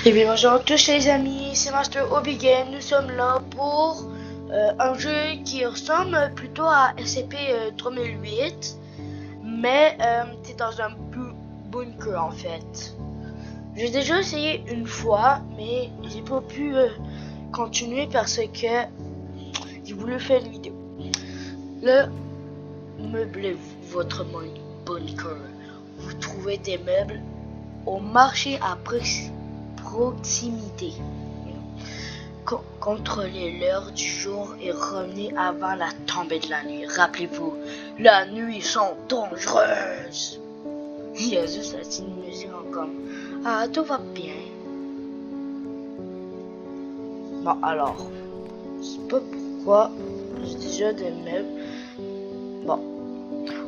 Et bien bonjour à tous les amis, c'est Master Obi Game. Nous sommes là pour un jeu qui ressemble plutôt à SCP-3008, mais c'est dans un bunker en fait. J'ai déjà essayé une fois, mais j'ai pas pu continuer parce que j'ai voulu faire une vidéo. Là, meublez-vous votre bunker. Vous trouvez des meubles au marché à proximité. Contrôlez l'heure du jour et revenez avant la tombée de la nuit. Rappelez-vous, la nuit sont dangereuses. Il y a juste la petite musique encore. Ah, tout va bien. Bon, alors, je sais pas pourquoi j'ai déjà des meubles. Bon,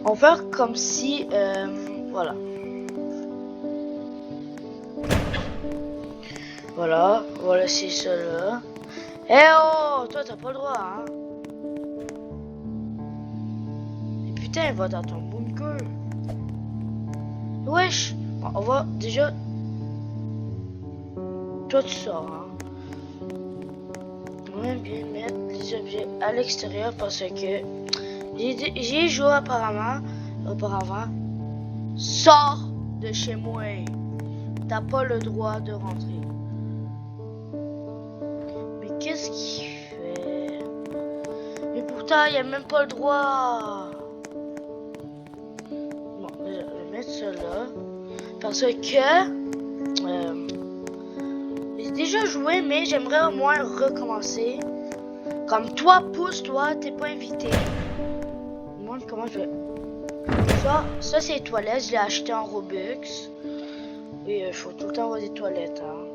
on va faire comme si, voilà. Voilà, c'est ça là. Eh oh, toi t'as pas le droit, hein. Et putain, va dans ton bunker. Wesh, bon, on va déjà. Toi tu sors, hein. On va bien mettre les objets à l'extérieur parce que j'ai joué auparavant. Sors de chez moi. T'as pas le droit de rentrer. Mais qu'est-ce qu'il fait? Mais pourtant, il a même pas le droit. Bon, je vais mettre ça là. Parce que j'ai déjà joué, mais j'aimerais au moins recommencer. Comme toi, pousse-toi, t'es pas invité. Je me demande comment je vais. Ça c'est les toilettes, je l'ai acheté en Robux. Et il faut tout le temps avoir des toilettes. Hein.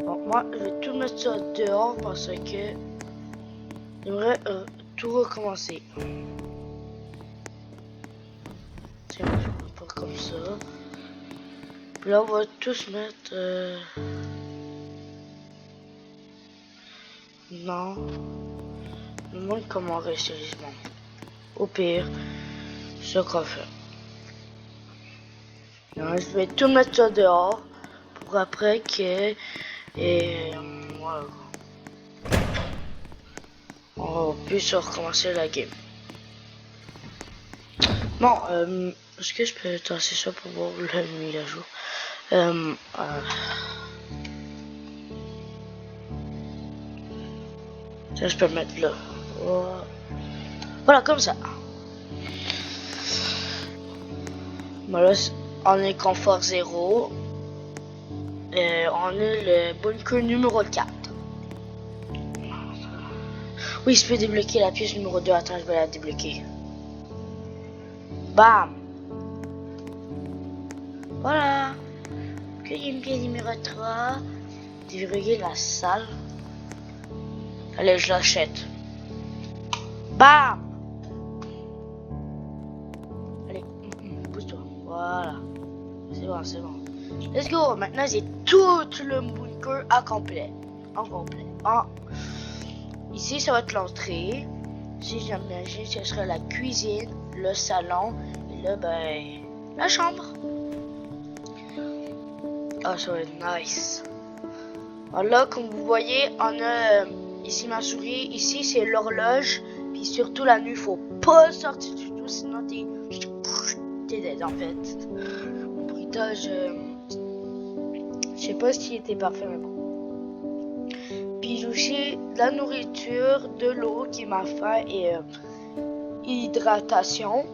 Bon, moi, je vais tout mettre ça dehors parce que j'aimerais tout recommencer. Tiens, je vais pas comme ça. Puis là, on va tous mettre. Non. Je me demande comment rester sérieusement. Au pire, ce qu'on fait. Non, je vais tout mettre ça dehors pour après que. Et voilà. On va plus recommencer la game. Bon, est-ce que je peux tasser ça pour voir la mise à jour? Ça, je peux le mettre là. Voilà, comme ça. Bon, là, on est confort 0. On est le bunker numéro 4. Oui, je peux débloquer la pièce numéro 2. Attends, je vais la débloquer. Bam! Voilà. Cueillir une pièce numéro 3. Déverrouiller la salle. Allez, je l'achète. Bam! Allez, pousse-toi. Voilà. C'est bon. Let's go. Maintenant, j'ai tout le bunker en complet. Ici, ça va être l'entrée. Si j'imagine, ce sera la cuisine, le salon, et là, ben, la chambre. Ah, ça va être nice. Alors là, comme vous voyez, on a ici ma souris. Ici, c'est l'horloge. Puis surtout, la nuit, faut pas sortir du tout, sinon t'es dead en fait. Mon bruitage, je sais pas s'il était parfait, mais bon. Puis j'ai aussi de la nourriture, de l'eau qui m'a fait et hydratation.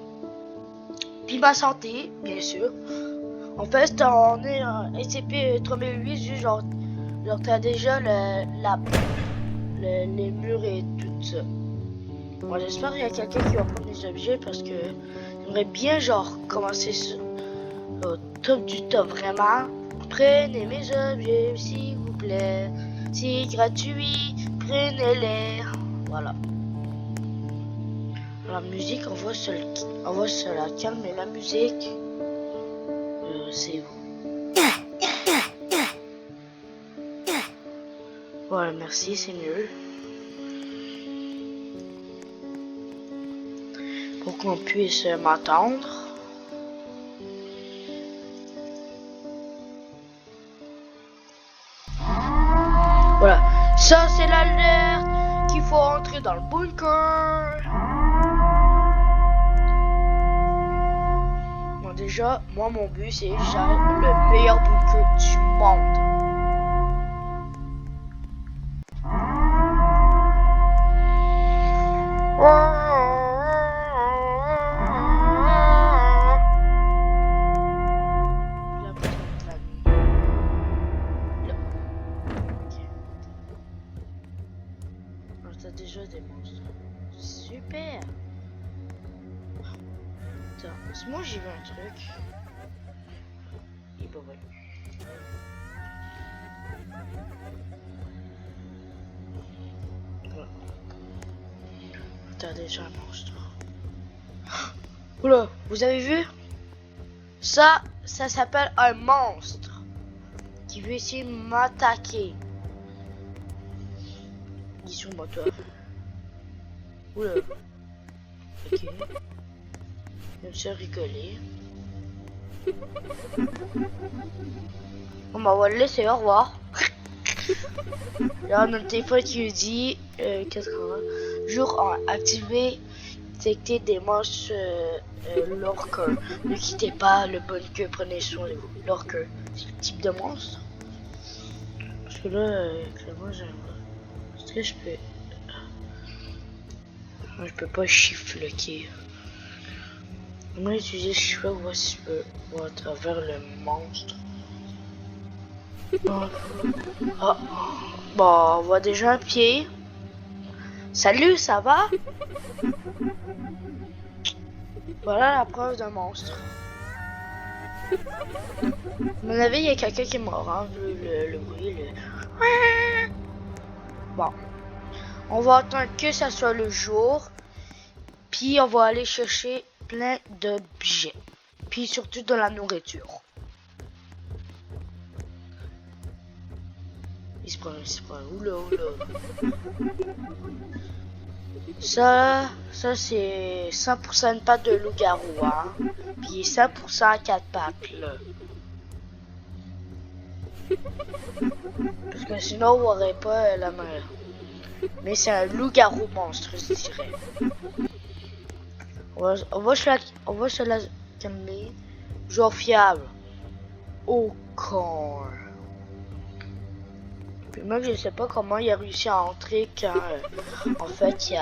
Puis ma santé, bien sûr. En fait, on est un SCP-3008, juste genre t'as déjà les murs et tout ça. Bon, j'espère qu'il y a quelqu'un qui va prendre les objets parce que j'aimerais bien genre commencer au top du top vraiment. Prenez mes objets s'il vous plaît. C'est gratuit, prenez-les. Voilà. La musique, on va se la calmer. La musique, c'est vous. Voilà, merci, c'est mieux. Pour qu'on puisse m'attendre. Voilà. Ça, c'est l'alerte qu'il faut entrer dans le bunker. Bon, déjà, moi, mon but, c'est j'ai le meilleur bunker du monde. T'as déjà des monstres. Super. Attends, moi j'ai vu un truc. Et bah voilà. Voilà. T'as déjà un monstre. Oula, vous avez vu? Ça s'appelle un monstre qui veut essayer de m'attaquer. Il est sur moi, toi. Oula. Ok. J'aime ça rigoler. Bon bah on va le laisser, au revoir. Là notre téléphone qui nous dit qu'est-ce qu'on a? Jour 1, activer, détecter des monstres lurker. Ne quittez pas le bunker, prenez soin de vous. Lurker, c'est le type de monstre. Parce que là, clairement j'aimerais. Est-ce que je peux. Non, je peux pas chiffloquer. On va utiliser chiffre, voir si je peux voir à travers le monstre. Ah. Bon, on voit déjà un pied. Salut, ça va? Voilà la preuve d'un monstre. À mon avis, il y a quelqu'un qui est mort, hein, vu le bruit. Bon. On va attendre que ça soit le jour. Puis on va aller chercher plein d'objets. Puis surtout de la nourriture. Il se prend. Oula. Ça c'est 100% une patte de loup-garou, hein. Puis 100% à 4 pattes, là. Parce que sinon, on aurait pas la main. Mais c'est un loup-garou monstre, je dirais. On va se la calmer. Genre fiable. Au corps. Puis même, je sais pas comment il a réussi à entrer quand, en fait,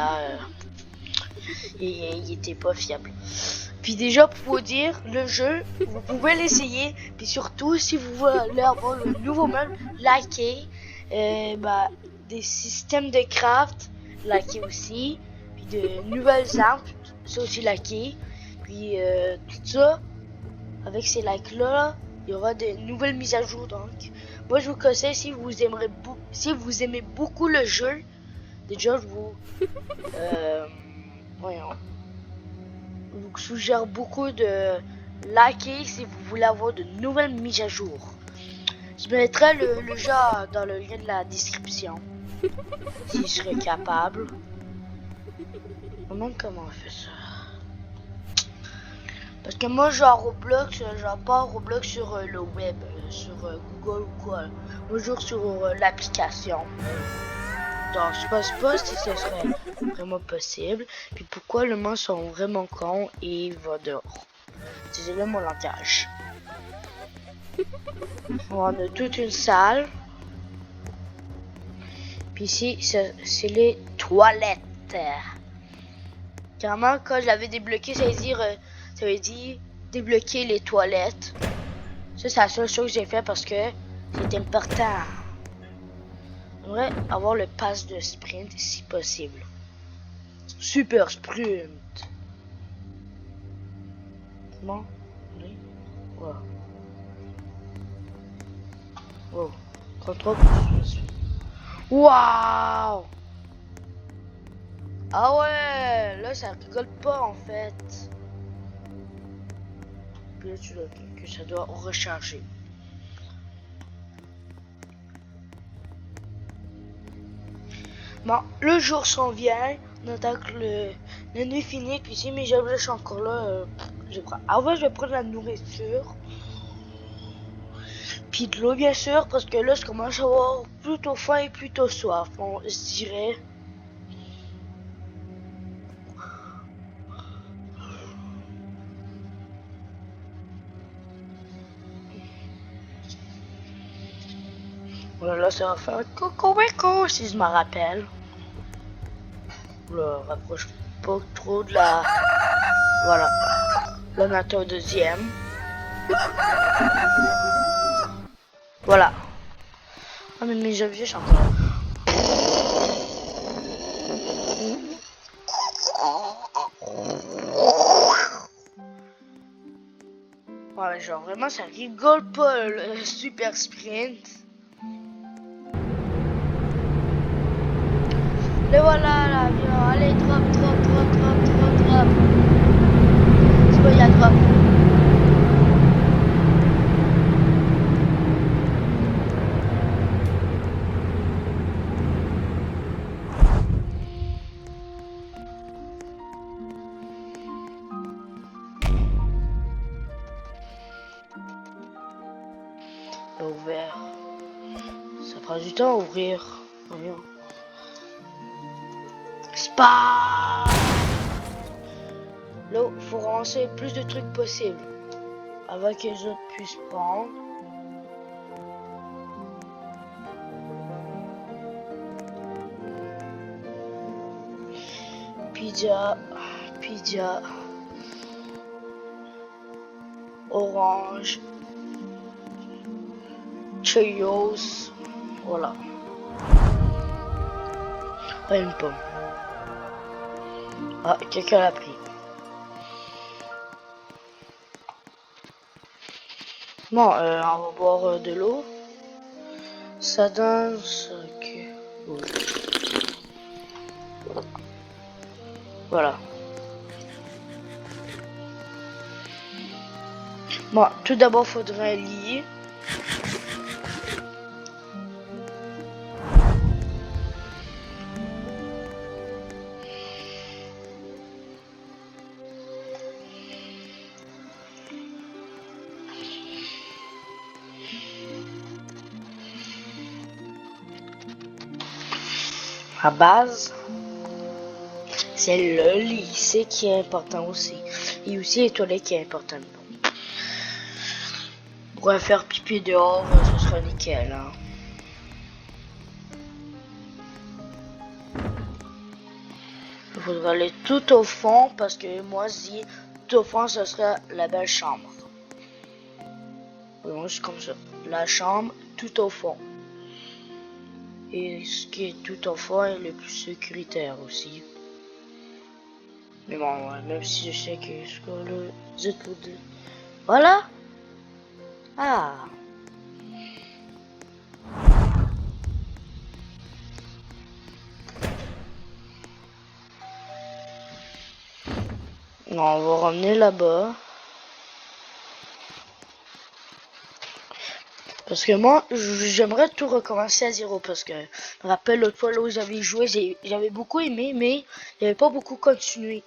il était pas fiable. Puis déjà, pour vous dire, le jeu, vous pouvez l'essayer. Puis surtout, si vous voulez avoir le nouveau meuble, likez. Des systèmes de craft, likez aussi. Puis de nouvelles armes, ça aussi likez. Puis tout ça, avec ces likes-là, il y aura de nouvelles mises à jour. Donc, moi je vous conseille, si vous aimez beaucoup le jeu, déjà je vous suggère beaucoup de liker si vous voulez avoir de nouvelles mises à jour. Je mettrai le jeu dans le lien de la description, si je serais capable. Je me demande comment on fait ça. Parce que moi je joue à Roblox, je joue pas à Roblox sur le web, sur Google ou quoi. Moi je joue sur l'application. Donc je pense pas si ce serait vraiment possible. Puis pourquoi le monstre sont vraiment cons et il va dehors. C'est là mon langage. On a toute une salle. Puis ici c'est les toilettes. Carrément quand je l'avais débloqué, ça veut dire débloquer les toilettes. Ça c'est la seule chose que j'ai fait parce que c'est important. J'aimerais avoir le pass de sprint si possible. Super sprint. Bon, oui. Wow. Wow. 33%. Waouh. Ah ouais, là ça rigole pas en fait. Puis là tu dois que ça doit recharger. Bon, le jour s'en vient, on attend que la nuit finit, puis si mes objets sont encore là, je prends. Avant je vais prendre la nourriture. Puis de l'eau, bien sûr, parce que là, je commence à avoir plutôt faim et plutôt soif, je dirais. Voilà, là, ça va faire cocorico, si je me rappelle. Là, rapproche pas trop de la... Voilà. Là, on attend un deuxième. Voilà. Ah, mais mes objets sont encore là. Ouais, genre vraiment, ça rigole pas le super sprint. Le voilà l'avion, allez, drop. C'est bon, il y a drop. Ouvert. Ça prend du temps à ouvrir. Voyons. Spa. Là, faut ramasser le plus de trucs possible avant que les autres puissent prendre. Pizza, orange, Cheerios, voilà. Ah, une pomme. Ah, quelqu'un l'a pris. Bon, on va boire de l'eau. Ça donne ce que... Voilà. Bon, tout d'abord, faudrait un lit. À base, c'est le lit, c'est qui est important aussi. Et aussi les toilettes qui est important. Pour faire pipi dehors, ce sera nickel. Hein. Il faudra aller tout au fond parce que moi, si tout au fond, ce sera la belle chambre. Moi, c'est comme ça. La chambre tout au fond. Et ce qui est tout au fond est le plus sécuritaire aussi. Mais bon, même si je sais que ce qu'on le dit. Voilà. Ah. Non, on va ramener là-bas. Parce que moi, j'aimerais tout recommencer à zéro. Parce que je me rappelle l'autre fois là où j'avais joué, j'avais beaucoup aimé, mais il n'y avait pas beaucoup continué.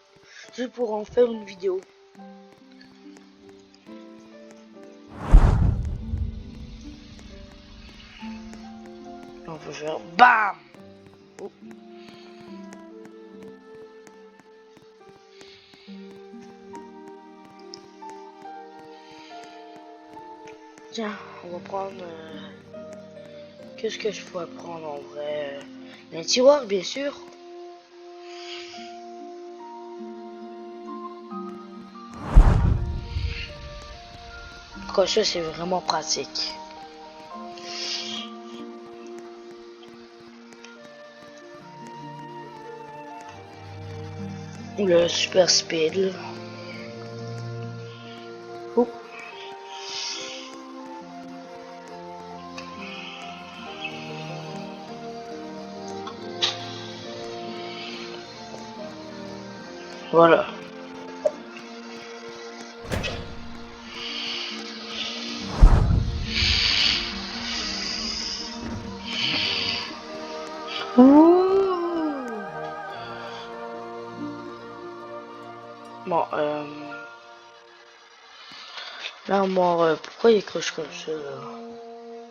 Juste pour en faire une vidéo. On peut faire BAM! Oh. Tiens, on va prendre... Qu'est-ce que je pourrais prendre en vrai? Un tiroir, bien sûr. Comme ça, c'est vraiment pratique. Le super speed. Oh. Voilà. Bon, là, moi, pourquoi il croche comme ça, là?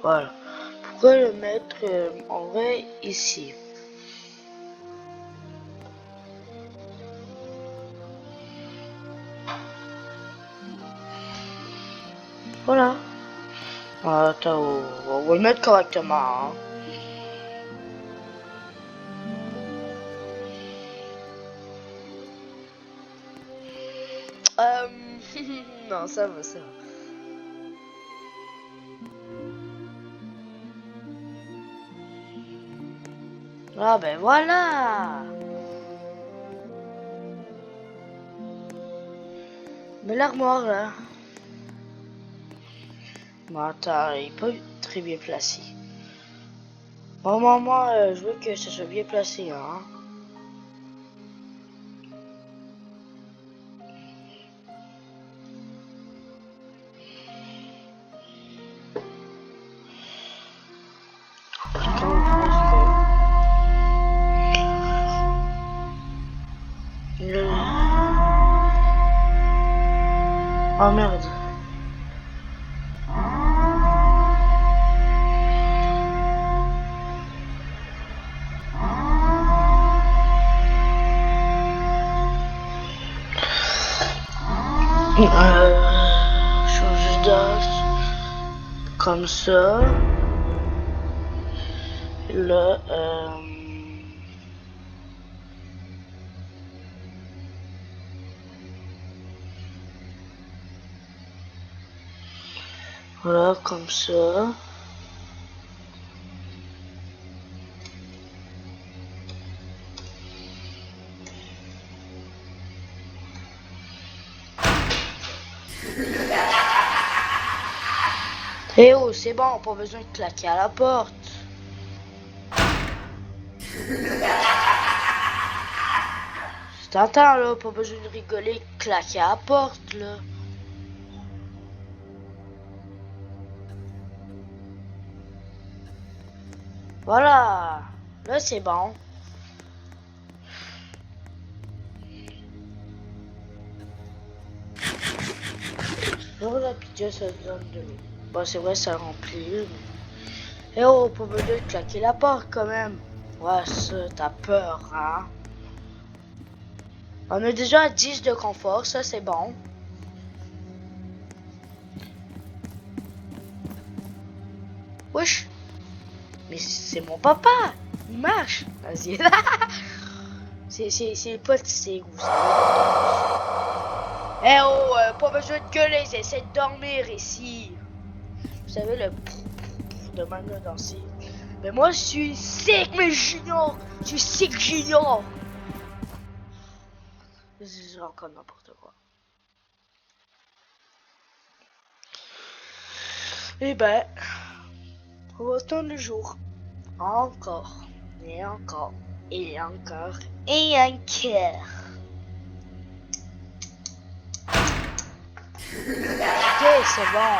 Voilà. Pourquoi le mettre en vrai ici? Voilà. Attends, on va le mettre correctement. Hein. Non, ça va, ça va. Ah ben voilà. Mais l'armoire là. Bon, attends, il est pas très bien placé. Bon, moi, je veux que ça soit bien placé, hein. Oh merde. Changer d'axe. Comme ça. Là, voilà, comme ça. Eh oh, c'est bon, pas besoin de claquer à la porte. T'entends là, pas besoin de rigoler, claquer à la porte là. Voilà, là c'est bon. Là, la pizza ça donne de l'eau. Bon, c'est vrai, ça remplit. Eh oh, pas besoin de claquer la porte quand même. Ouais, ça, t'as peur, hein. On est déjà à 10 de confort, ça c'est bon. Wesh. Mais c'est mon papa. Il marche. Vas-y. c'est pas de ses goûts. Eh oh, pas besoin de gueuler, ils essaient de dormir ici. Vous savez, le de manga danser. Mais moi, je suis sick, mais junior. Je suis sick junior. C'est encore n'importe quoi. Eh ben, on va attendre le jour. Encore. Et encore. Et encore. Et encore. Ok, c'est bon.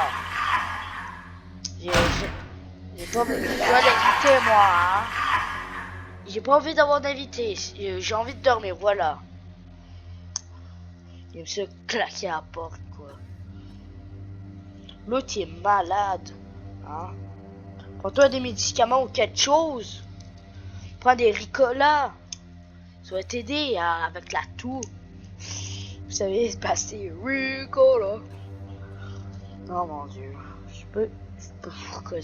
J'ai pas besoin d'invité, moi. Hein. J'ai pas envie d'avoir d'invité. J'ai envie de dormir, voilà. Il me se claquer à la porte, quoi. L'autre, il est malade. Hein? Prends-toi des médicaments ou quelque chose. Prends des Ricola. Ça va t'aider hein, avec la toux. Vous savez, passer Ricola. Oh mon dieu. Je peux pourquoi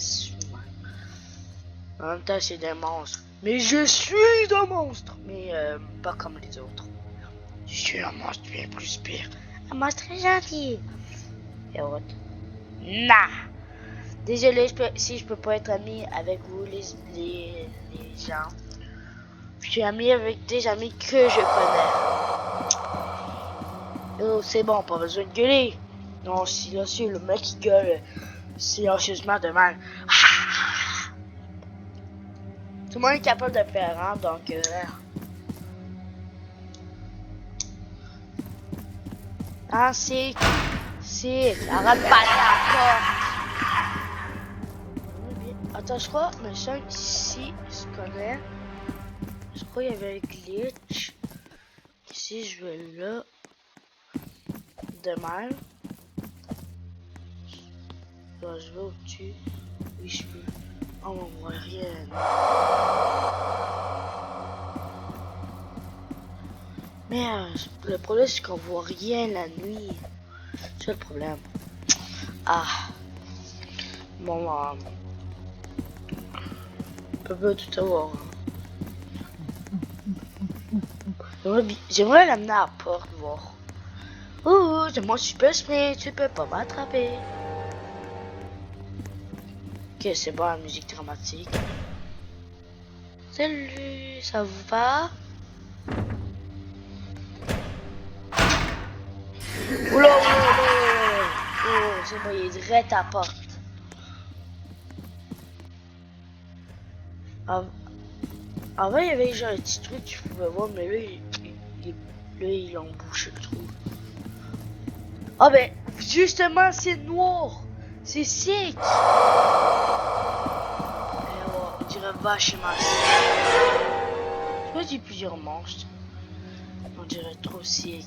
en même temps, c'est des monstres. Mais je suis un monstre. Mais pas comme les autres. Je suis un monstre bien plus pire. Un monstre très gentil. Et autre. Nah. Désolé si je peux pas être ami avec vous, les gens. Je suis ami avec des amis que je connais. Oh, c'est bon, pas besoin de gueuler. Non, silencieux, le mec qui gueule silencieusement de mal. Tout le monde est capable de faire, hein, donc... Ah, c'est... Arrête de parler encore. Attends, je crois, mais ça, ici, je connais. Je crois qu'il y avait un glitch. Si je vais là... De mal. Là, je vais au-dessus. Oui, je peux. Oh, on voit rien. Mais le problème, c'est qu'on voit rien la nuit. C'est le problème. Ah. Bon, on peut pas tout avoir. J'aimerais l'amener à la porte, voir. Oh, c'est mon super sprint, tu peux pas m'attraper. Ok, c'est bon, la musique dramatique. Salut, ça vous va? Oula, oh, c'est bon, il est direct à la porte. Avant, il y avait genre un petit truc que tu pouvais voir, mais là, ils l'ont bouché le trou. Ah ben, justement, c'est noir. C'est sick. On dirait vachement sick. Je vois qu'il y a plusieurs monstres. On dirait trop sick.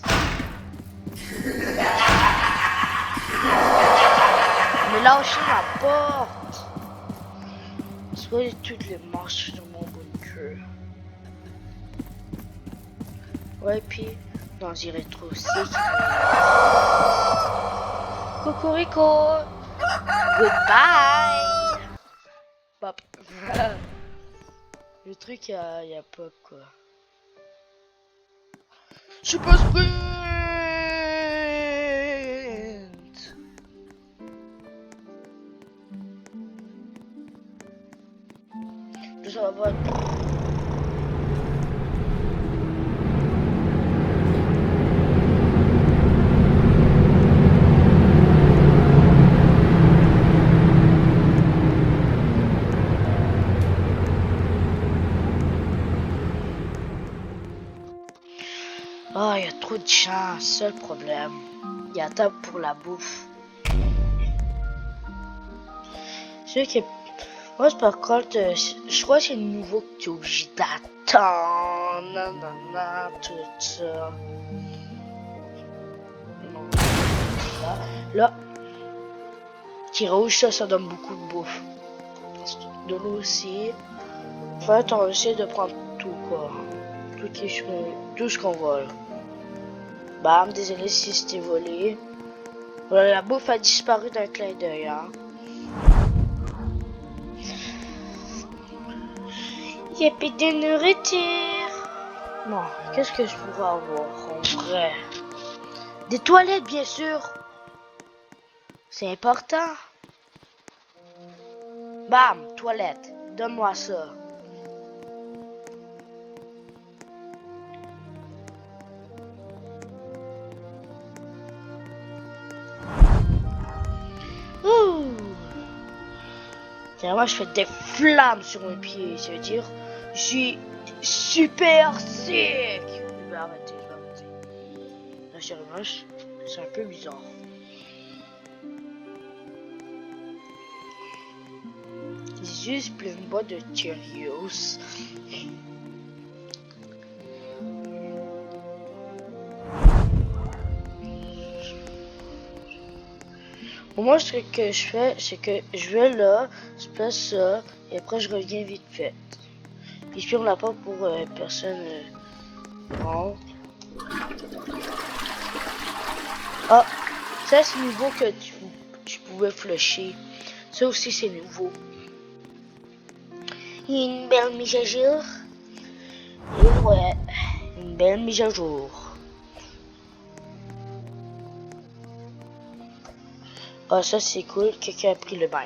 Mais lâchez la porte. C'est quoi toutes les monstres de mon bunker. Ouais, puis on dirait trop sick. Cocorico. Goodbye. Pop. Le truc, il y a pop quoi. Super sprint. Ça va être... Oh, il y a trop de chance, seul problème. Il y a temps pour la bouffe. C'est que moi, par contre, je crois que c'est nouveau que tu es obligé d'attendre. Nanana, tout ça. Non. Là, qui rouge, ça donne beaucoup de bouffe. De l'eau aussi. En fait, on essaie de prendre tout, quoi. Tout ce qu'on vole. Bam, désolé si c'était volé. Voilà, la bouffe a disparu d'un clin d'œil, hein. Il y a plus de nourriture. Bon, qu'est-ce que je pourrais avoir en vrai? Des toilettes, bien sûr. C'est important. Bam, toilette. Donne-moi ça. Ouh. Moi, je fais des flammes sur mes pieds. Ça veut dire, je suis super sick. Je vais arrêter, Là, c'est un peu bizarre. C'est juste plein de boîtes de Cheerios. Moi, ce que je fais, c'est que je vais là, je place ça, et après je reviens vite fait. Puis je ferme la porte pour personne rentre. Ah, ça c'est nouveau que tu pouvais flusher. Ça aussi c'est nouveau. Il y a une belle mise à jour. Et ouais, une belle mise à jour. Ah, ça c'est cool, quelqu'un a pris le bain.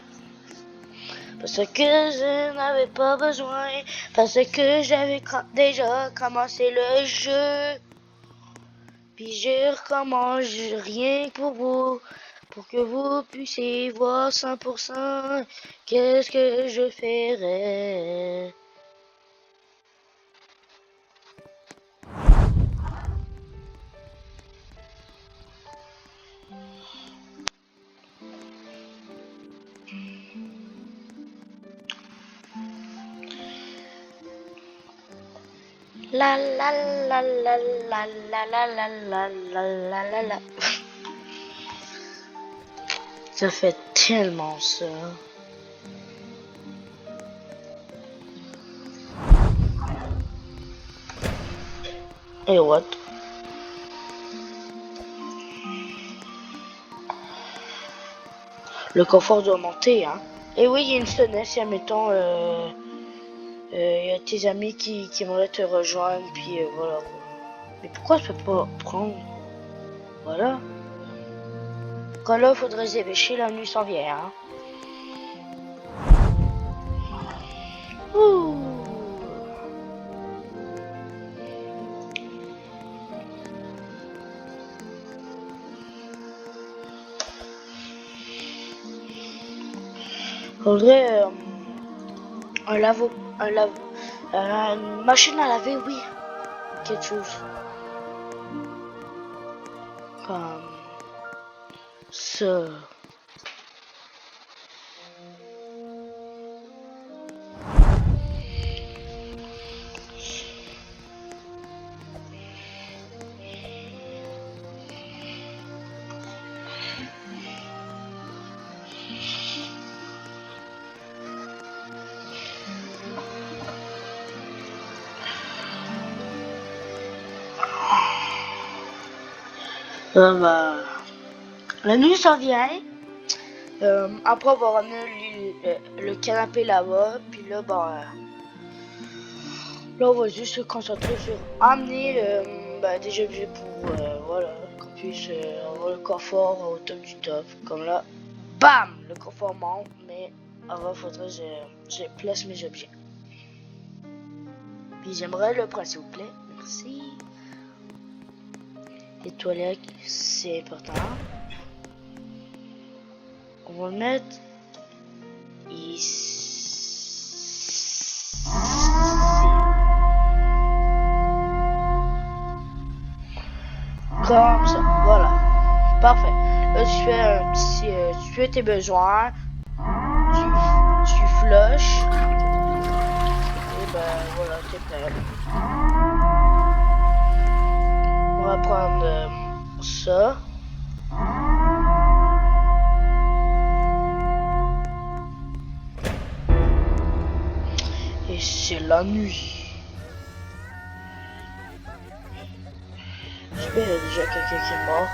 Parce que je n'avais pas besoin, parce que j'avais déjà commencé le jeu. Puis je recommence rien que pour que vous puissiez voir 100% qu'est-ce que je ferais. La la la la la la la la la la la la. Ça fait tellement ça. Et what? Le confort doit monter, hein. Et oui, il y a une fenêtre, si admettons, il y a tes amis qui aimeraient te rejoindre, puis voilà. Mais pourquoi je peux pas prendre? Voilà. Quand là, faudrait se dépêcher, la nuit s'en vient, hein. Ouh. Faudrait une machine à laver, oui. Quelque chose. Comme ça. Bah, la nuit s'en vient. Après, on va ramener le canapé là-bas. Puis là, bah, là, on va juste se concentrer sur amener des objets pour, voilà, qu'on puisse avoir le confort au top du top. Comme là, bam, le confort monte. Mais avant, faudrait que je place mes objets. Puis j'aimerais le prendre, s'il vous plaît. Merci. Les toilettes, c'est important. On va le mettre ici. Comme ça, voilà. Parfait. Là, tu fais un petit, tu fais tes besoins. Tu flushes. Et ben voilà, t'es prêt. On va prendre ça. Et c'est la nuit. J'espère qu'il y a déjà quelqu'un qui est mort.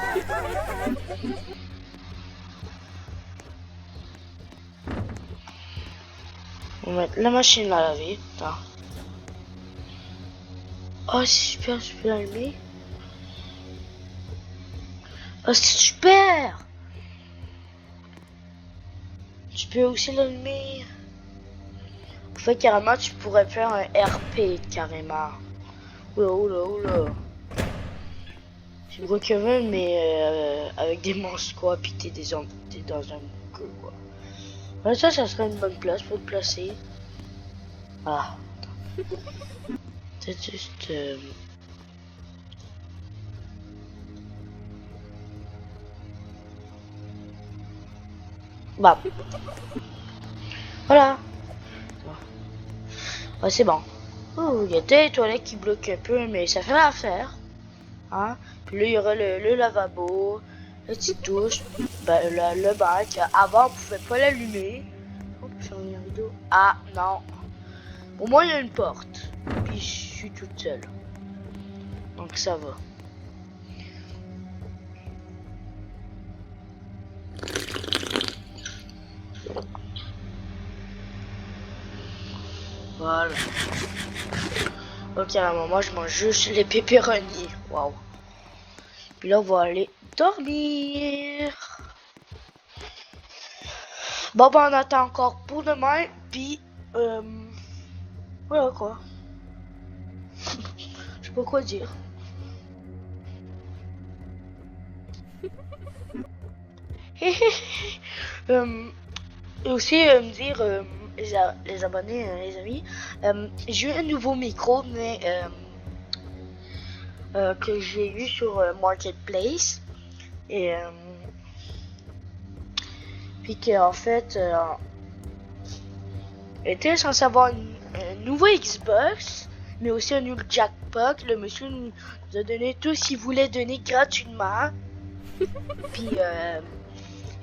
On va mettre la machine à laver. Attends. Oh, c'est super, je peux l'allumer. Oh, c'est super! Tu peux aussi l'allumer. En fait, carrément, tu pourrais faire un RP, carrément. Oula, oula, oula. C'est Brookhaven, mais avec des monstres, quoi. Puis t'es dans un queue, quoi. Ouais, ça serait une bonne place pour te placer. Ah, attends. Peut-être juste... Bah. Voilà. Ouais, c'est bon. Oh, il y a des toilettes qui bloquent un peu, mais ça fait l'affaire. Hein? Puis là, il y aura le lavabo, la petite douche, le bac. Avant, on pouvait pas l'allumer. On peut fermer la rideau. Ah, non. Au moins, il y a une porte. Puis, je suis toute seule. Donc, ça va. Voilà. Ok, à un moment, je mange juste les pépéronis. Waouh. Puis là, on va aller dormir. Bon, ben, on attend encore pour demain. Puis, voilà quoi. Je sais pas quoi dire. Et aussi me dire, les abonnés, les amis, j'ai eu un nouveau micro, mais que j'ai eu sur Marketplace. Et puis qu'en fait, était censé avoir un nouveau Xbox, mais aussi un nouveau jackpot. Le monsieur nous a donné tout ce qu'il voulait donner gratuitement. Puis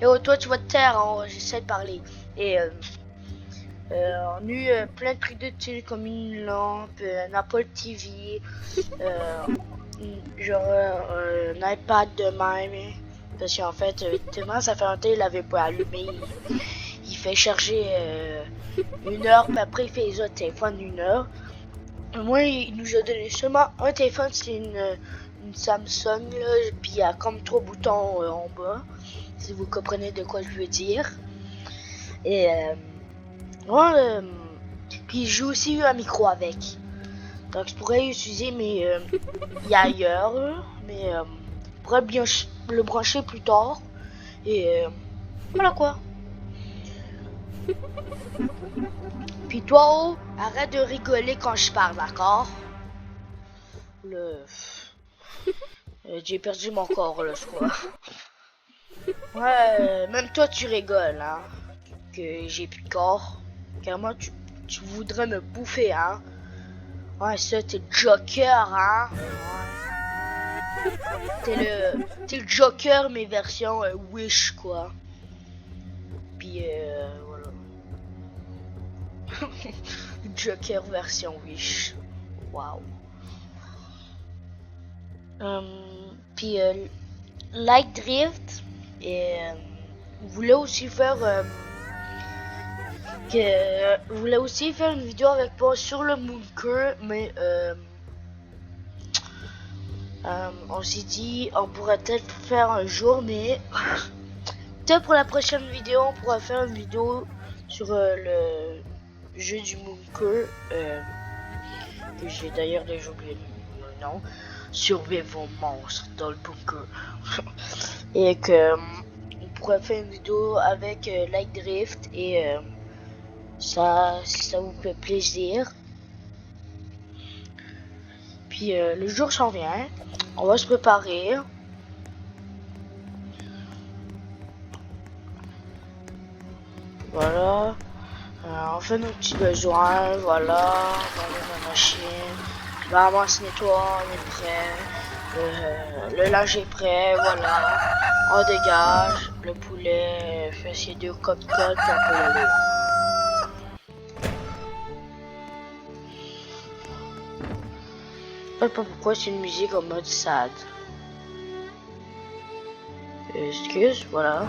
Et oh, toi, tu vas te taire, hein, j'essaie de parler. Et on a eu plein de trucs de comme une lampe, un Apple TV, genre un iPad de même. Parce qu'en fait, tellement ça fait un temps il l'avait pas allumé. Il fait charger 1 heure, puis après il fait les autres téléphones 1 heure. Moi, il nous a donné seulement un téléphone, c'est une Samsung, là, puis il y a comme 3 boutons en bas, si vous comprenez de quoi je veux dire. Et ouais, puis il joue aussi un micro avec. Donc je pourrais utiliser, mais il y a ailleurs, là, mais je pourrais bien le brancher plus tard. Et voilà quoi. Puis toi, oh, arrête de rigoler quand je parle, d'accord? J'ai perdu mon corps, là, je crois. Ouais, même toi, tu rigoles, hein. Que j'ai plus de corps. Carrément, tu voudrais me bouffer, hein. Ouais, ça, t'es le Joker, hein. Ouais. T'es le Joker, mais version Wish, quoi. Puis, voilà. Joker version Wish. Waouh. Puis Light Drift et voulait aussi faire voulait aussi faire une vidéo avec moi sur le Moonker, mais on s'est dit on pourrait peut-être faire un jour, mais peut-être pour la prochaine vidéo on pourra faire une vidéo sur le jeu du Moonker que j'ai d'ailleurs déjà oublié le nom. Surveiller vos monstres dans le bunker. Et que on pourrait faire une vidéo avec Light Drift et ça, si ça vous fait plaisir. Puis le jour s'en vient, on va se préparer. Voilà. On fait nos petits besoins, voilà. On va aller dans la machine. Vraiment, se nettoie, on est prêt. Le linge est prêt, voilà. On dégage. Le poulet fait ses 2 cocktails, puis on peut y aller. Je sais pas pourquoi c'est une musique en mode sad. Excuse, voilà.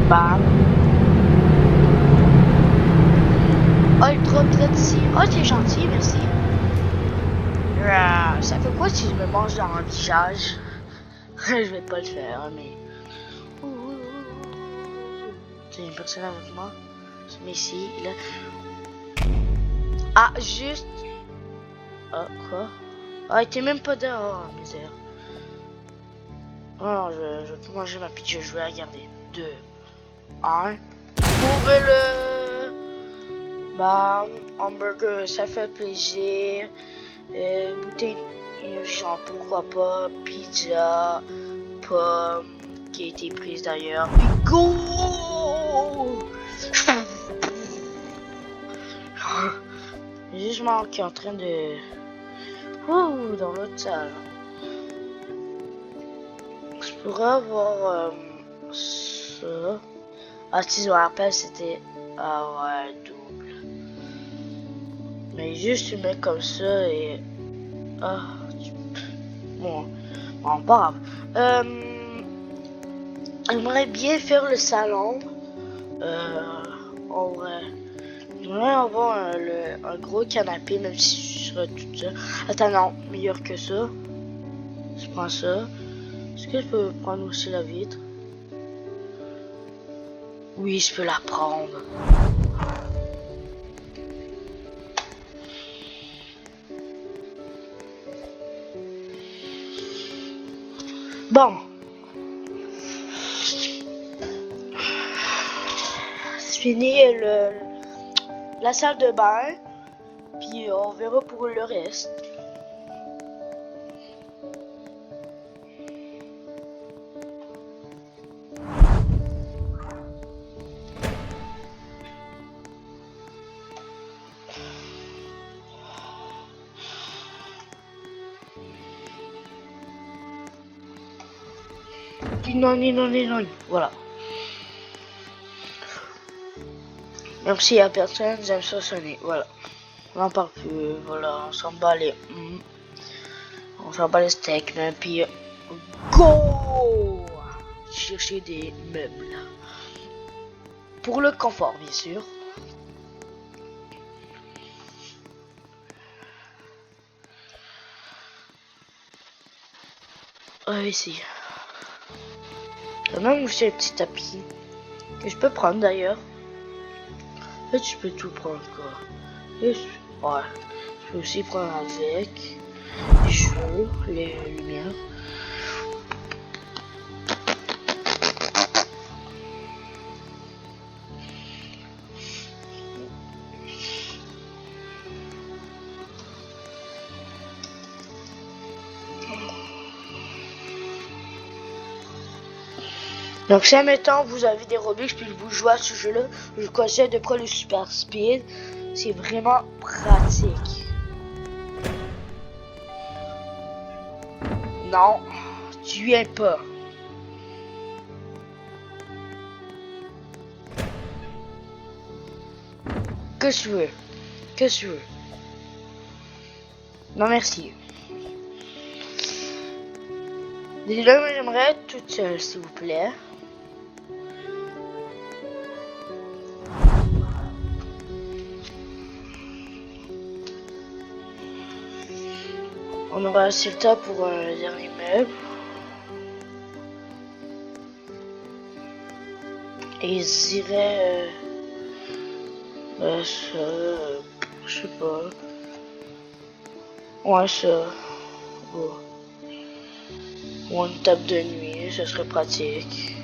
Bam. Oh, il drop là d'ici. Oh, t'es gentil, merci. Ça fait quoi si je me mange dans un visage? Je vais pas le faire, mais... T'as une personne avec moi? Mais si, là... Ah, juste... Ah, quoi? Ah, il était même pas dehors, misère. Oh non, je vais pas manger ma pizza, je vais la garder. 2, 1. Trouvez-le! Bah, hamburger, ça fait plaisir. Bouteille genre pourquoi pas, pizza, pomme, qui a été prise d'ailleurs. Go! Justement qui est en train de... Ouh, dans l'autre salle. Je pourrais avoir ça. Ah, si je me rappelle, c'était... Ah ouais, double. Mais juste une mec comme ça et... Ah, bon, pas grave. J'aimerais bien faire le salon. En vrai. J'aimerais avoir un gros canapé, même si je serais toute seule. Attends, non, meilleur que ça. Je prends ça. Est-ce que je peux prendre aussi la vitre? Oui, je peux la prendre. Bon. C'est fini la salle de bain. Puis on verra pour le reste. Non, non, non, voilà. Même s'il y a personne, j'aime ça sonner, voilà. On n'en parle plus, voilà, on s'en bat les... On s'en bat les steaks, même, puis... Go! Chercher des meubles. Pour le confort, bien sûr. Ah, ici. Quand même aussi un petit tapis. Que je peux prendre d'ailleurs. En fait, je peux tout prendre quoi. Ouais. Je peux aussi prendre avec les cheveux, les lumières. Donc si admettons vous avez des Robux puis vous jouez à ce jeu-là, je vous conseille de prendre le Super Speed. C'est vraiment pratique. Non, tu viens pas. Qu'est-ce que tu veux? Qu'est-ce que tu veux? Non merci. Déjà, moi j'aimerais être toute seule, s'il vous plaît. On aura assez le temps pour le dernier meuble. Et ils iraient... ça... je sais pas. Ouais, ça... Oh. Ou une table de nuit, ça serait pratique.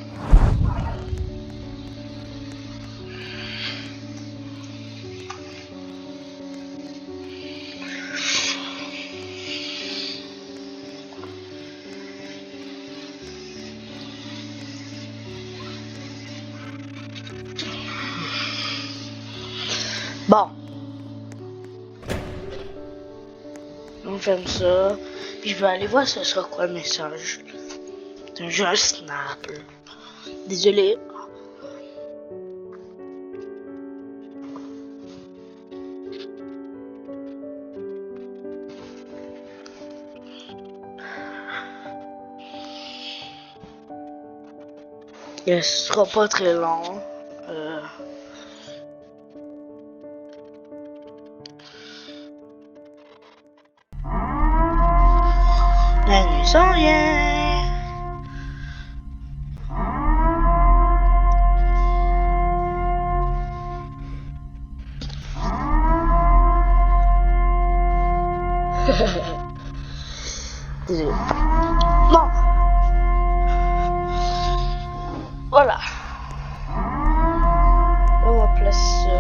Bon. On ferme ça. Puis je vais aller voir ce sera quoi le message. C'est un jeu à snap. Désolé. Et ce sera pas très long. La nuit s'en vient. Désolé. Bon. Voilà. Là, on va placer ça.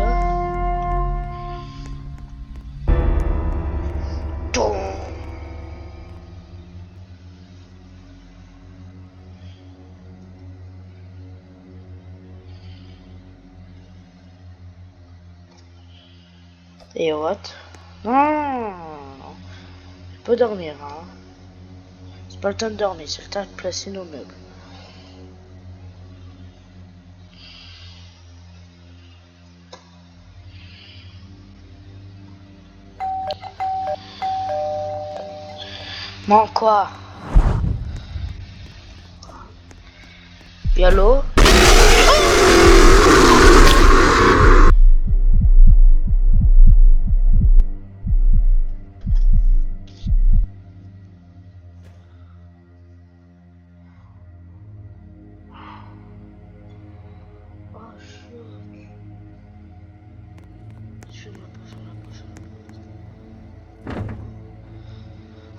Boum. Et what? Non. Je peux dormir, hein. C'est pas le temps de dormir, c'est le temps de placer nos meubles. Non, quoi? Allô?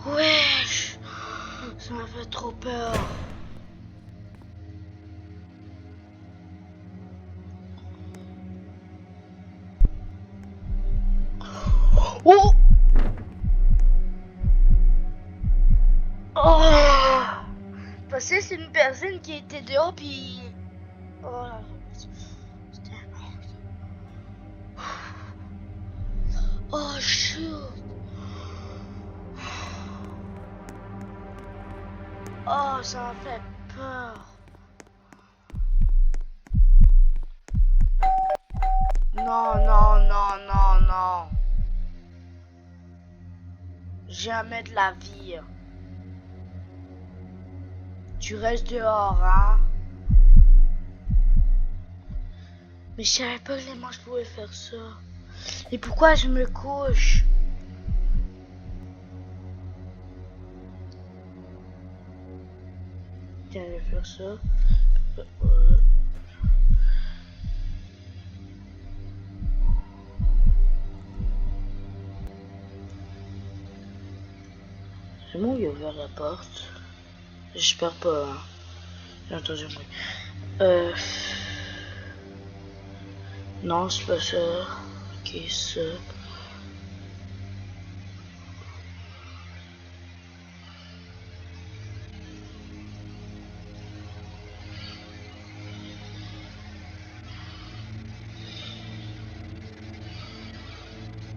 Wesh, ça m'a fait trop peur. Oh! Oh! Parce que c'est une personne qui était dehors puis... Oh là là. C'était oh shoot! Oh, ça m'a fait peur. Non, non, non, non, non. Jamais de la vie. Tu restes dehors, hein? Mais je savais pas que les manches pouvaient faire ça. Et pourquoi je me couche? Tiens, je vais faire ça. C'est bon, il a ouvert la porte. J'espère pas. Hein. J'ai entendu un bruit. Non, c'est pas ça. Ok, ça.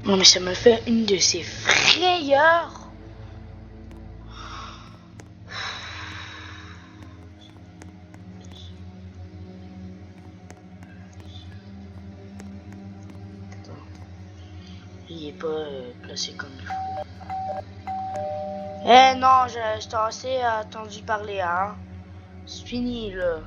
Non, mais ça me fait une de ces frayeurs. Il est pas placé comme il faut. Eh non, je t'ai assez entendu parler, hein. C'est fini, là.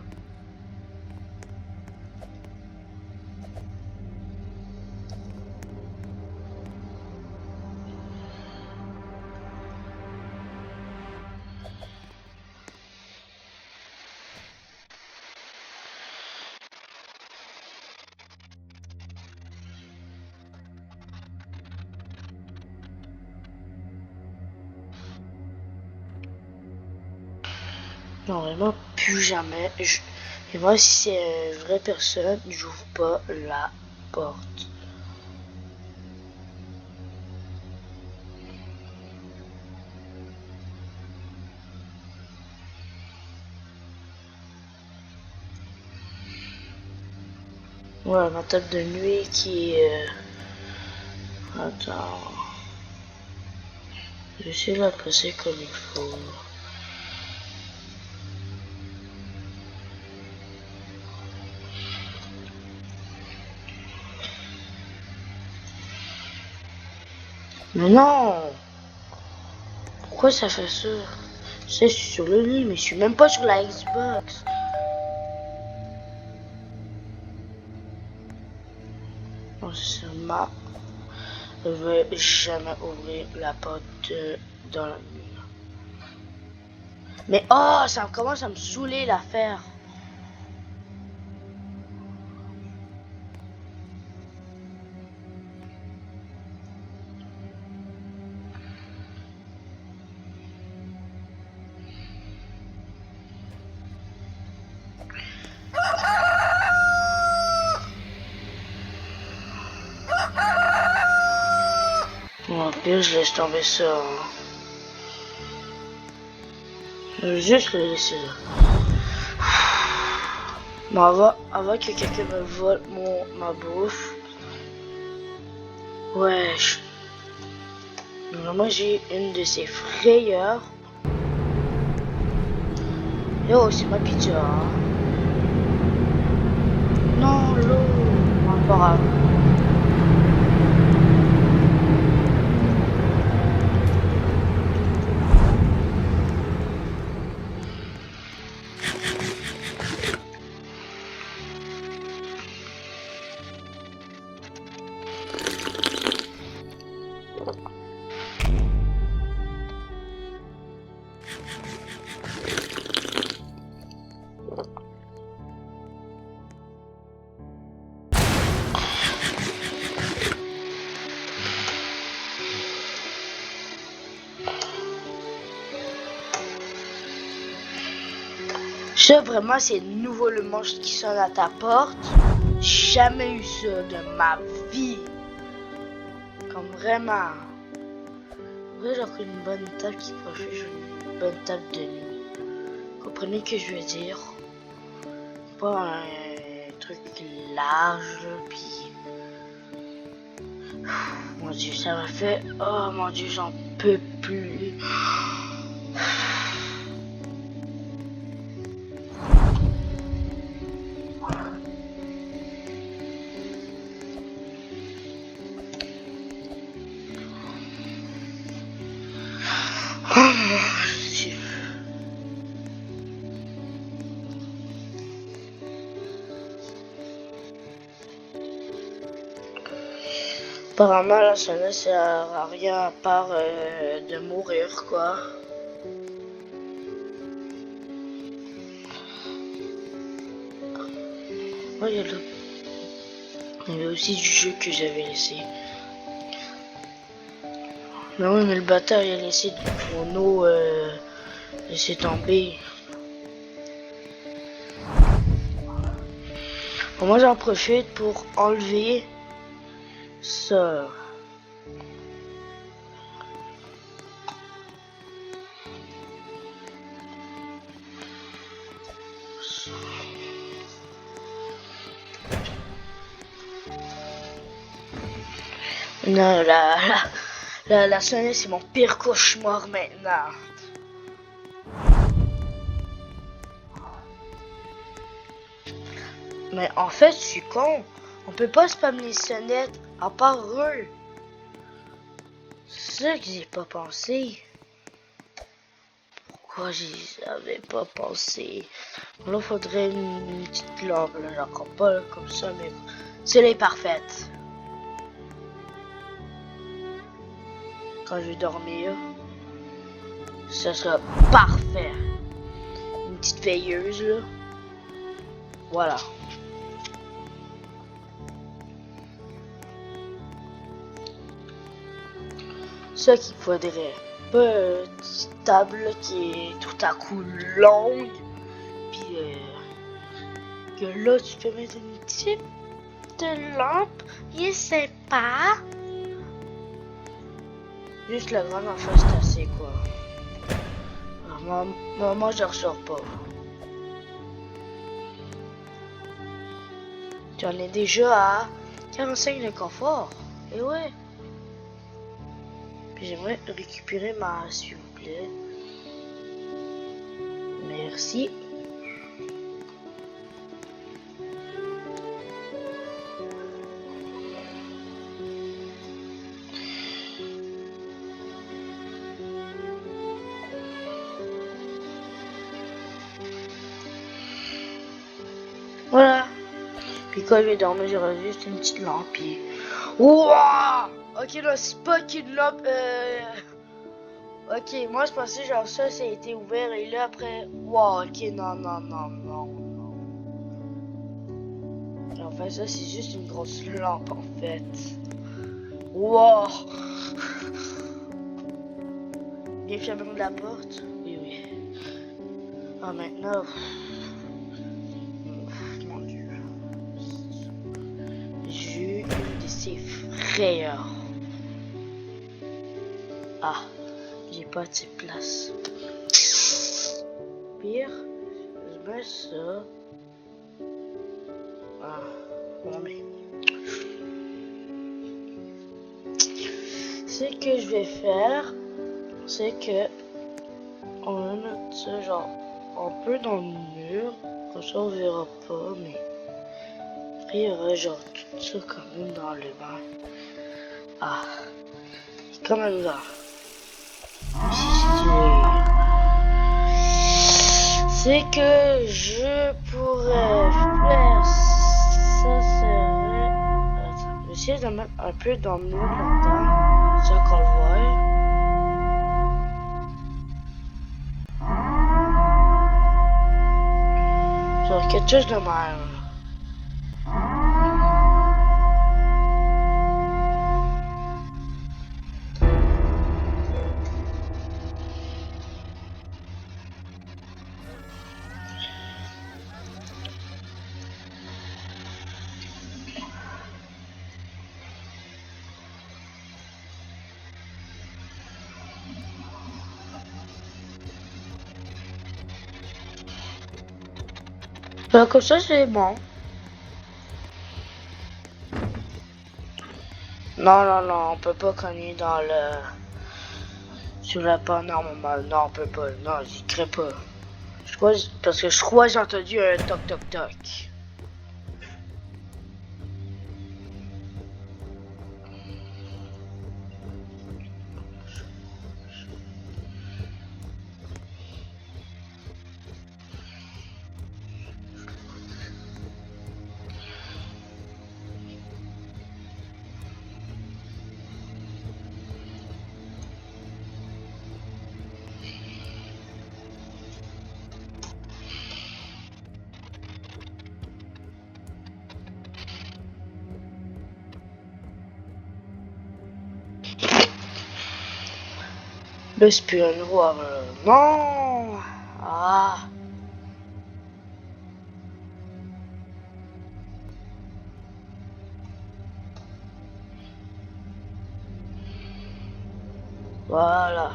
Non, vraiment, plus jamais. Et moi, si c'est une vraie personne, j'ouvre pas la porte. Ouais, ma table de nuit qui est... Attends... J'essaie de la passer comme il faut. Mais non! Pourquoi ça fait ça? Je sais, je suis sur le lit, mais je suis même pas sur la Xbox. Non, sincèrement, je vais jamais ouvrir la porte dans la nuit. Mais oh, ça commence à me saouler l'affaire. Bon, au pire, je laisse tomber ça. Hein. Je vais juste le laisser là. Bon, avant que quelqu'un me vole ma bouffe. Wesh. Moi, j'ai une de ces frayeurs. Yo, c'est ma pizza. Hein. Non, l'eau. Bon, pas grave. Ça, vraiment, c'est nouveau le monstre qui sonne à ta porte. J'ai jamais eu ça de ma vie. Comme vraiment. Vrai, j'ai pris une bonne table qui profite, une bonne table de nuit. Comprenez ce que je veux dire? Pas un truc large, puis... Mon Dieu, ça m'a fait... Oh mon Dieu, j'en peux plus. Apparemment, la sonnette sert à rien à part de mourir, quoi. Oh, il y avait aussi du jeu que j'avais laissé. Mais oui, mais le bâtard, il a laissé mon eau laisser tomber. Bon, moi, j'en profite pour enlever ça. Non, la sonnette, c'est mon pire cauchemar maintenant. Mais en fait, je suis con. On peut pas spammer les sonnettes à part eux. C'est ça que j'ai pas pensé. Pourquoi j'y avais pas pensé? Là, faudrait une petite lampe. Là, j'en pas là, comme ça, mais celle-là est parfaite. Quand je vais dormir, ça sera parfait. Une petite veilleuse, là. Voilà. Ça qu'il faudrait. Pas une petite table là, qui est tout à coup longue. Puis que là, tu peux mettre une petite lampe. Il est sympa. Juste la grande en face, c'est assez quoi. Alors, moi, je ressors pas. J'en ai déjà à 45 de confort. Et ouais. Puis j'aimerais récupérer ma, s'il vous plaît. Merci. Voilà. Puis quand je vais dormir, j'aurai juste une petite lampe. Puis... Wouah! Ok, là, c'est pas qu'une lampe. Ok, moi je pensais genre ça a été ouvert et là après. Wow, ok, non, non, non, non, non. Enfin, ça c'est juste une grosse lampe en fait. Wow! Bien fermé la porte? Oui, oui. Ah, maintenant. Mon dieu. J'ai de ces frayeurs. Ah, j'ai pas de place. Pire, je mets ça. Ah, bon, mais. Ce que je vais faire, c'est que on va mettre ça genre un peu dans le mur, comme ça on verra pas, mais après il y aura genre tout ça quand même dans le bain. Ah, c'est quand même là. C'est que je pourrais faire ça serait. Attends, je vais essayer de mettre un peu dans le mur là-dedans, ça qu'on le voit. Genre quelque chose de même. Ben, comme ça c'est bon. Non, non, non, on peut pas cogner dans le... Sur la porte normale. Non, on peut pas. Non, j'y crée pas. Je crois... Parce que je crois que j'ai entendu un toc toc toc. Là, c'est plus un miroir. Non. Ah. Voilà.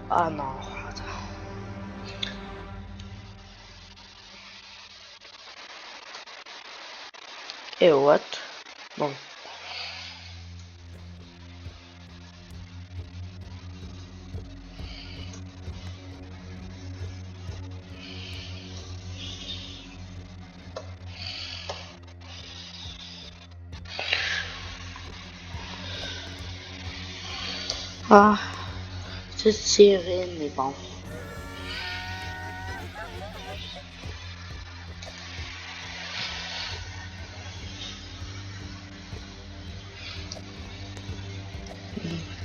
Ah non. Attends. Et what? Bon. Ah. C'est tiré, mais bon.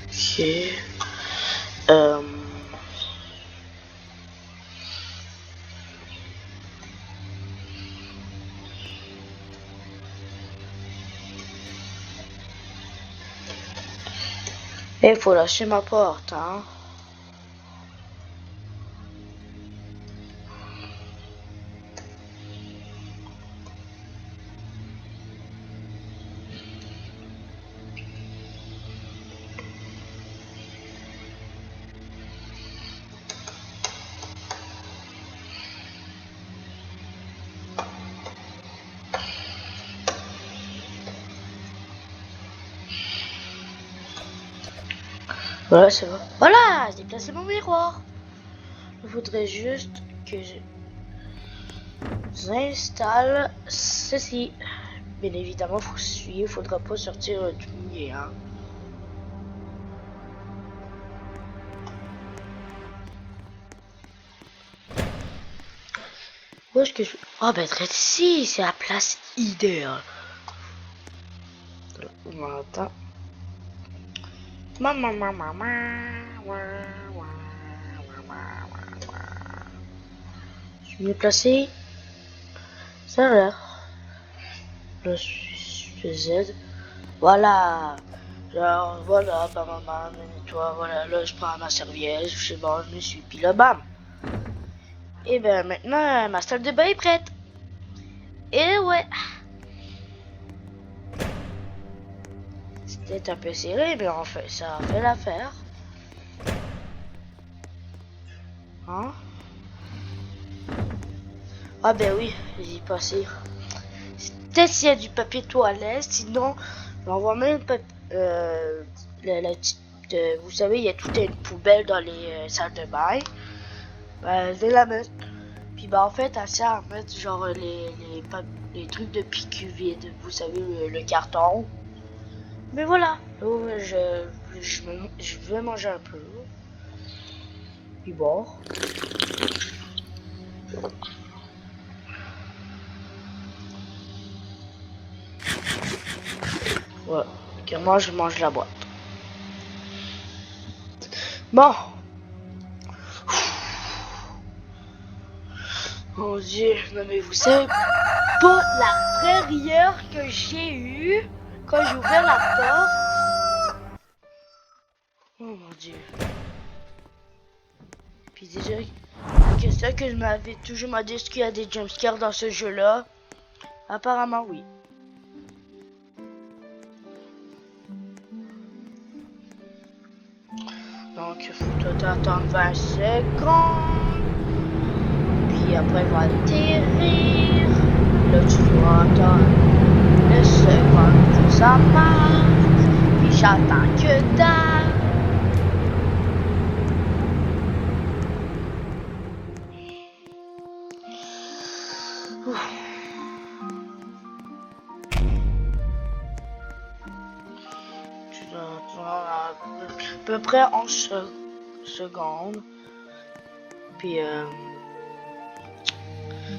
Ok. Euh... Il faut lâcher ma porte, hein. Voilà, c'est bon. Voilà, j'ai déplacé mon miroir. Il faudrait juste que j'installe ceci. Bien évidemment, il faudra pas sortir du milieu, hein. Où est-ce que je... Ah ben, très ici, c'est la place idéale. Attends. Je suis mieux placé. Ça a l'air. Là, je fais Z. Voilà. Genre, voilà, bam, bam, bam, toi, voilà, là, je prends ma serviette, je sais bon, je me suis, puis là, bam. Et ben, maintenant, ma salle de bain est prête. Et ouais. C'était un peu serré, mais en fait, ça a fait l'affaire. Hein? Ah ben oui, j'y passé. Peut-être s'il y a du papier toilette, sinon, on voit même la petite, vous savez, il y a toute une poubelle dans les salles de bain. Ben, je vais la mettre. Puis ben en fait, elle sert à mettre genre les trucs de PQ vide, vous savez, le carton. Mais voilà, oh, je vais manger un peu. Puis bon. Ouais, que moi je mange la boîte. Bon. Mon Dieu, non mais vous savez pas la frayeur que j'ai eue quand j'ai ouvert la porte. Oh mon Dieu. Puis déjà, que ça que je m'avais toujours demandé est-ce qu'il y a des jumpscares dans ce jeu-là. Apparemment oui. Donc il faut attendre 20 secondes. Puis après il va atterrir. Là tu dois attendre le seconde que ça marche. Puis j'attends que dalle. Tu dois attendre à peu près 11 secondes. Puis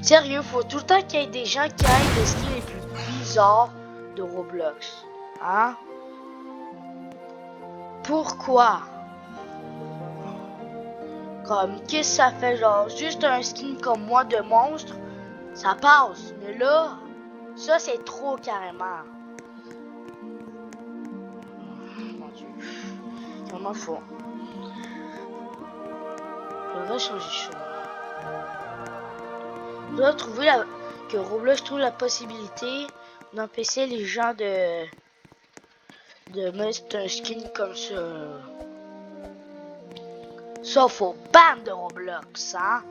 sérieux, faut tout le temps qu'il y ait des gens qui aillent les skins les plus bizarres de Roblox. Hein? Pourquoi? Comme, qu'est-ce que ça fait? Genre, juste un skin comme moi de monstre, ça passe. Mais là, ça c'est trop carrément. Mon Dieu. C'est vraiment faux. va changer ça. Je dois trouver que Roblox trouve la possibilité d'empêcher les gens de mettre un skin comme ça. Sauf aux ban de Roblox, hein.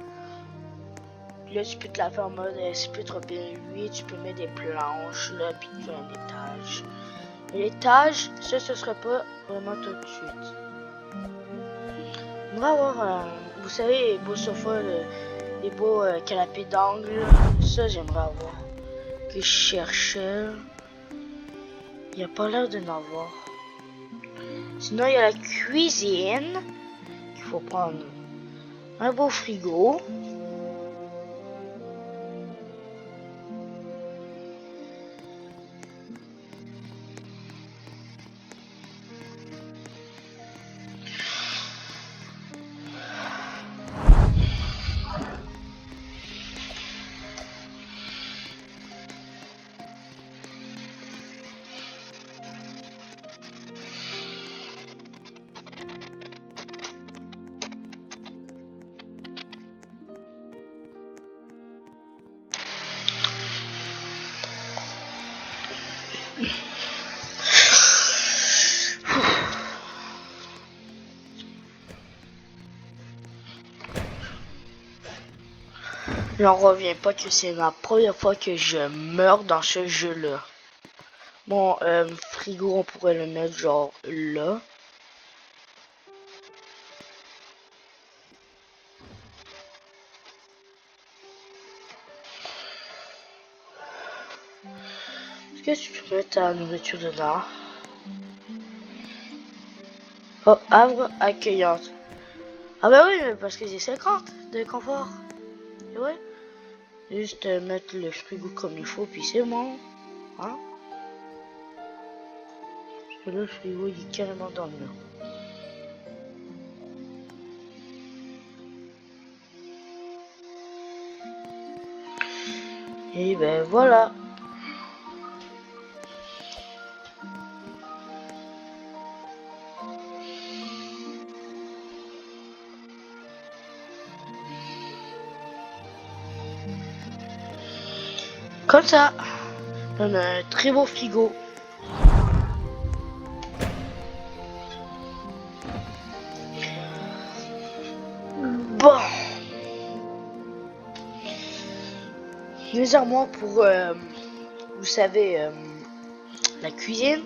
Puis là, tu peux te la faire en mode SP 3008, tu peux mettre des planches, là, puis tu fais un étage. L'étage, ça, ce serait pas vraiment tout de suite. On va avoir, vous savez, les beaux sofas, les beaux canapés d'angle. Ça, j'aimerais avoir. Que je cherchais. Il n'y a pas l'air d'en avoir. Sinon, il y a la cuisine. Il faut prendre un beau frigo. J'en reviens pas que c'est la première fois que je meurs dans ce jeu-là. Bon, frigo, on pourrait le mettre genre là. Est-ce que tu peux mettre ta nourriture dedans? Oh, havre accueillante. Ah bah oui, mais parce que j'ai 50 de confort. Et ouais. Juste mettre le frigo comme il faut, puis c'est bon. Hein? Parce que là, le frigo, il est carrément dans le mur. Et ben voilà. Comme ça. On a un très beau frigo. Bon. Les armoires pour, vous savez, la cuisine.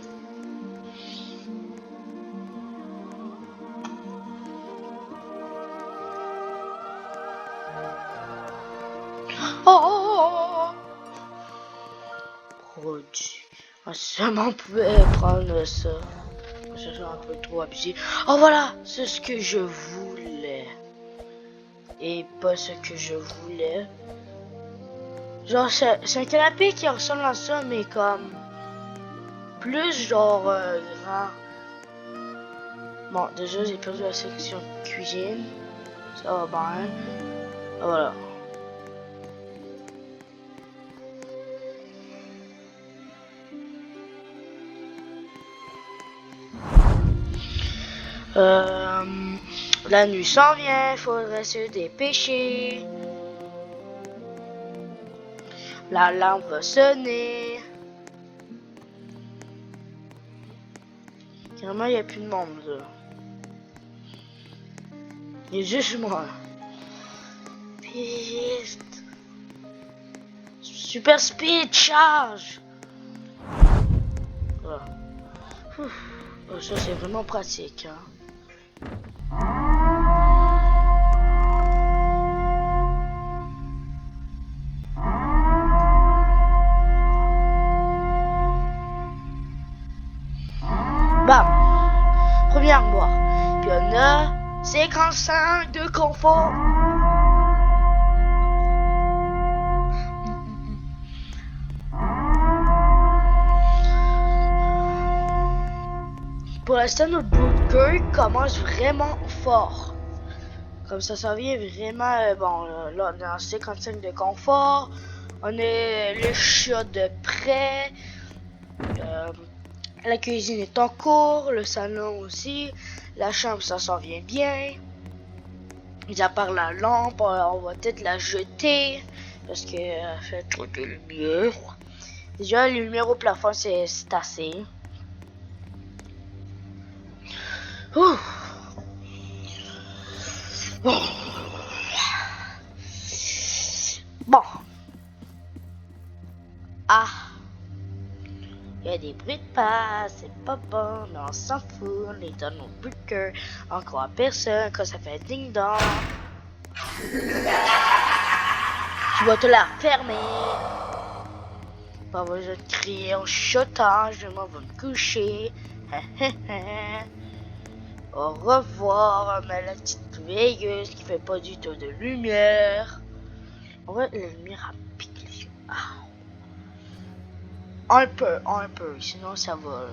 Oh, produit. Seulement on pouvait prendre ça. Ça soit un peu trop abusé. Oh voilà, c'est ce que je voulais. Et pas ce que je voulais. Genre c'est un canapé qui ressemble à ça, mais comme plus genre grand. Bon, déjà j'ai perdu la section cuisine. Ça va bien. Voilà. La nuit s'en vient, faudrait se dépêcher. La lampe va sonner. Carrément, il n'y a plus de monde là. Il y a juste moi. Piste. Super speed charge. Voilà. Oh, ça c'est vraiment pratique. Hein. Bam. Première armoire. Puis on a 55 de confort. Pour l'instant, notre bunker commence vraiment fort. Comme ça vient vraiment bon. Là, on a 55 de confort. On a le chat de près. La cuisine est en cours. Le salon aussi. La chambre, ça s'en vient bien. Mis à part la lampe, on va peut-être la jeter parce qu'elle fait trop de lumière. Déjà, la lumière au plafond, c'est assez. Ouh. Bon. Ah. Il y a des bruits de pas, c'est pas bon, mais on s'en fout, on est dans nos bunkers, on croit personne quand ça fait ding-dong. Tu vas te la fermer. Pas besoin de crier en chuchotant, je m'en vais me coucher. Au revoir, mais la petite veilleuse qui fait pas du tout de lumière. En vrai, la lumière a piqué les yeux. Ah. Un peu, sinon ça va.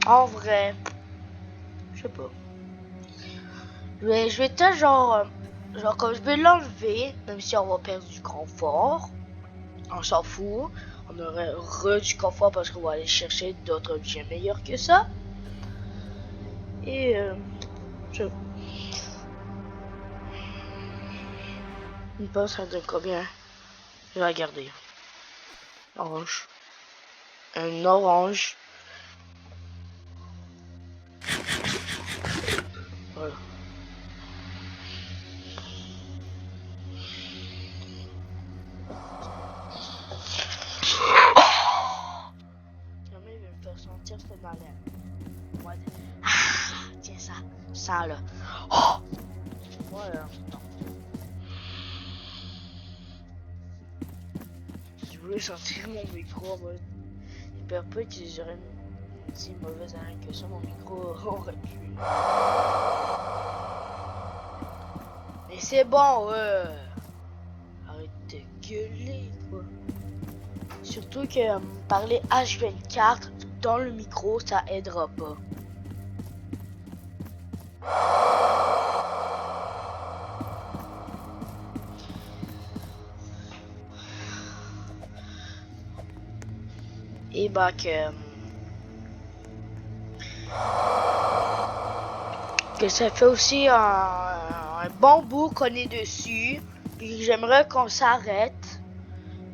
En vrai, je sais pas. Je vais peut-être genre comme je vais l'enlever, même si on va perdre du confort. On s'en fout. On aurait du confort parce qu'on va aller chercher d'autres objets meilleurs que ça. Et je pense à de combien. Je vais regarder. Orange. Un orange. Voilà. Jamais il va me faire sentir ce malin. Ah, tiens ça. Ça là. Oh! Voilà. Je voulais sentir mon micro en mode. J'espère pas que j'aurais une si mauvaise haleine que ça, mon micro aurait pu. Mais c'est bon, ouais. Arrête de gueuler, quoi. Surtout que parler H24 dans le micro, ça aidera pas. Et bah que ça fait aussi un bon bout qu'on est dessus. Puis j'aimerais qu'on s'arrête.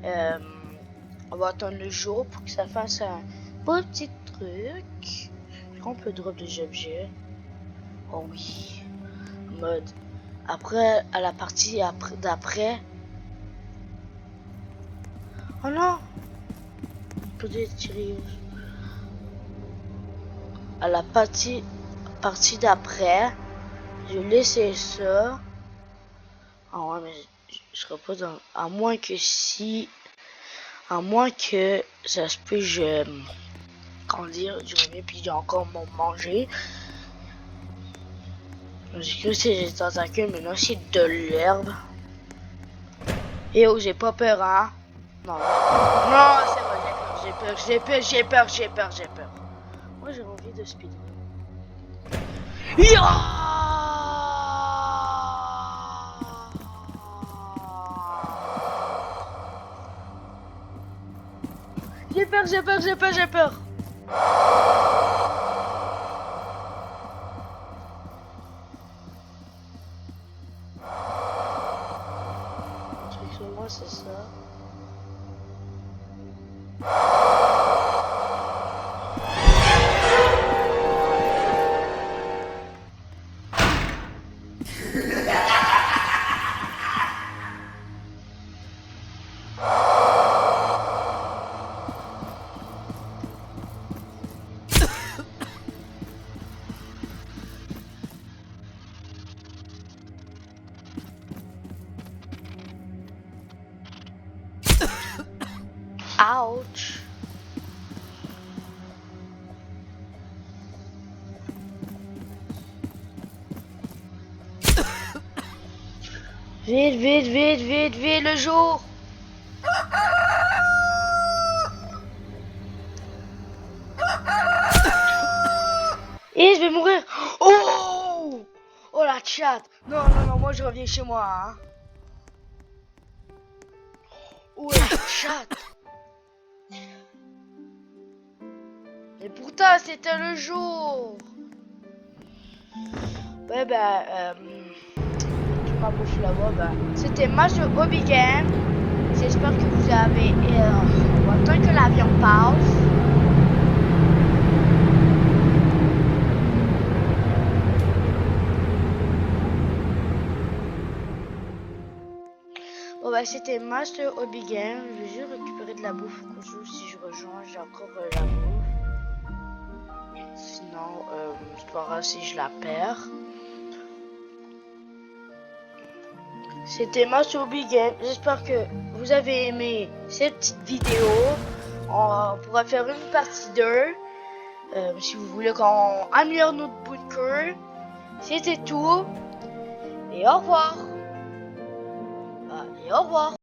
On va attendre le jour pour que ça fasse un beau petit truc. Est-ce qu'on peut drop des objets? Oh oui. Mode. Après, à la partie d'après. Oh non! Peut-être tirer. À la partie d'après, je laissais ça. Ah ouais, mais je serais pas dans. À moins que ça se peut, comment dire, je reviens puis j'ai encore mon manger. J'ai cru que c'était des tentacules, mais non, c'est de l'herbe. Et oh, j'ai pas peur, hein? Non, non, c'est vrai, j'ai peur. Moi, j'ai envie de speedrun. J'ai peur. Sur moi, c'est ça. Ouch. Vite, le jour. Et je vais mourir. Oh! Oh la chatte. Non, moi je reviens chez moi. Hein. Oh la chatte. Et pourtant c'était le jour. Ouais bah ma bouffe là-bas. Ben, c'était Master Hobby Game. J'espère que vous avez... on va attendre que l'avion passe. Bon bah c'était Master Hobby Game. Je vais juste récupérer de la bouffe au cas où si je rejoins, j'ai encore la bouffe. Sinon, c'est pas grave si je la perds. C'était Master Hobby Game. J'espère que vous avez aimé cette petite vidéo. On pourra faire une partie 2. Si vous voulez qu'on améliore notre bunker. C'était tout. Et au revoir. Allez, au revoir.